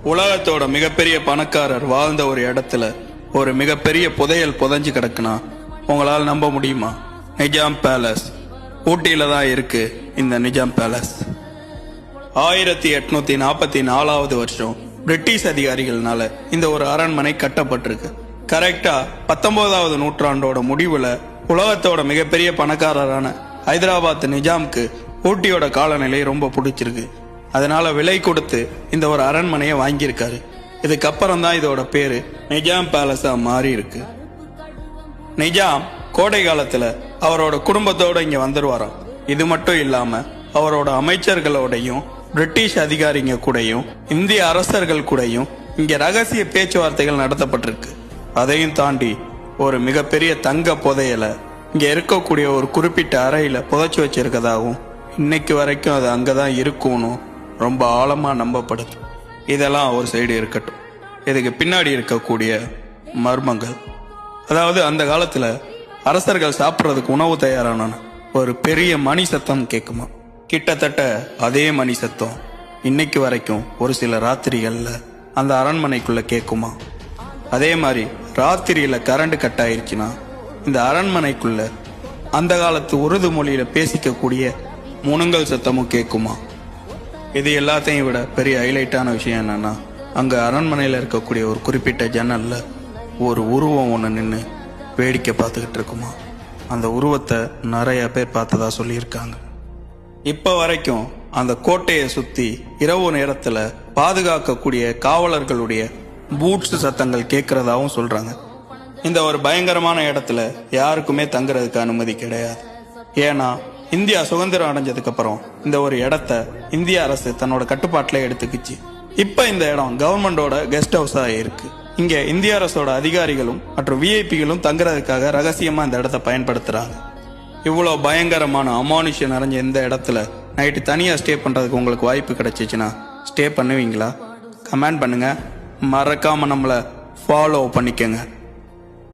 உலகத்தோட மிகப்பெரிய பணக்காரர் வாழ்ந்த ஒரு இடத்துல ஒரு மிகப்பெரிய புதையல் புதைஞ்சு கிடக்குனா உங்களால் நம்ப முடியுமா? நிஜாம் பேலஸ் ஊட்டியில தான் இருக்கு. இந்த நிஜாம் பேலஸ் 1844 வருஷம் பிரிட்டிஷ் அதிகாரிகள்னால இந்த ஒரு அரண்மனை கட்டப்பட்டிருக்கு. கரெக்டா 19வது நூற்றாண்டோட முடிவுல உலகத்தோட மிகப்பெரிய பணக்காரரான ஹைதராபாத் நிஜாம்க்கு ஊட்டியோட காலநிலை ரொம்ப பிடிச்சிருக்கு. அதனால விலை கொடுத்து இந்த ஒரு அரண்மனையை வாங்கியிருக்காரு. இதுக்கப்புறம் தான் இதோட பேரு நிஜாம் பேலஸா மாறி இருக்கு. நிஜாம் கோடை காலத்துல அவரோட குடும்பத்தோட இங்க வந்துருவாராம். இது மட்டும் இல்லாம அவரோட அமைச்சர்களோடையும் பிரிட்டிஷ் அதிகாரிங்க கூடயும் இந்திய அரசர்கள் கூடயும் இங்க ரகசிய பேச்சுவார்த்தைகள் நடத்தப்பட்டிருக்கு. அதையும் தாண்டி ஒரு மிகப்பெரிய தங்க புதையலை இங்க இருக்கக்கூடிய ஒரு குறிப்பிட்ட அறையில புதைச்சு வச்சிருக்கதாகவும் இன்னைக்கு வரைக்கும் அது அங்கதான் இருக்கும்னு ரொம்ப ஆழமா நம்பப்படுது. இதெல்லாம் ஒரு சைடு இருக்கட்டும், இதுக்கு பின்னாடி இருக்கக்கூடிய மர்மங்கள், அதாவது அந்த காலத்துல அரசர்கள் சாப்பிட்றதுக்கு உணவு தயாரான ஒரு பெரிய மணி சத்தம் கேட்குமா. கிட்டத்தட்ட அதே மணி சத்தம் இன்னைக்கு வரைக்கும் ஒரு சில ராத்திரிகள்ல அந்த அரண்மனைக்குள்ள கேட்குமா. அதே மாதிரி ராத்திரியில கரண்ட் கட் ஆயிருச்சுன்னா இந்த அரண்மனைக்குள்ள அந்த காலத்து உருது மொழியில பேசிக்கக்கூடிய முணுங்கல் சத்தமும் கேட்குமா. இது எல்லாத்தையும் விட பெரிய ஹைலைட்டான விஷயம் என்னன்னா, அங்க அரண்மனையில இருக்கக்கூடிய ஒரு குறிப்பிட்ட ஜன்னல்ல ஒரு உருவம் ஒன்று நின்று வேடிக்கை பார்த்துக்கிட்டு இருக்குமா. அந்த உருவத்தை நிறைய பேர் பார்த்ததா சொல்லியிருக்காங்க. இப்ப வரைக்கும் அந்த கோட்டையை சுத்தி இரவு நேரத்துல பாதுகாக்கக்கூடிய காவலர்களுடைய பூட்ஸ் சத்தங்கள் கேட்கறதாவும் சொல்றாங்க. இந்த ஒரு பயங்கரமான இடத்துல யாருக்குமே தங்குறதுக்கு அனுமதி கிடையாது. ஏன்னா இந்தியா சுதந்திரம் அடைஞ்சதுக்கு அப்புறம் இந்த ஒரு இடத்த இந்திய அரசு தன்னோட கட்டுப்பாட்டில் எடுத்துக்கிச்சு. இப்ப இந்த இடம் கவர்மெண்டோட கெஸ்ட் ஹவுஸா இருக்கு. இங்க இந்திய அரசோட அதிகாரிகளும் மற்றும் விஐபிகளும் தங்குறதுக்காக ரகசியமா இந்த இடத்த பயன்படுத்துறாங்க. இவ்வளவு பயங்கரமான அமானுஷ்யம் நிறைஞ்ச இந்த இடத்துல நைட்டு தனியா ஸ்டே பண்றதுக்கு உங்களுக்கு வாய்ப்பு கிடைச்சிச்சுன்னா ஸ்டே பண்ணுவீங்களா? கமெண்ட் பண்ணுங்க. மறக்காம நம்மளை ஃபாலோ பண்ணிக்கங்க.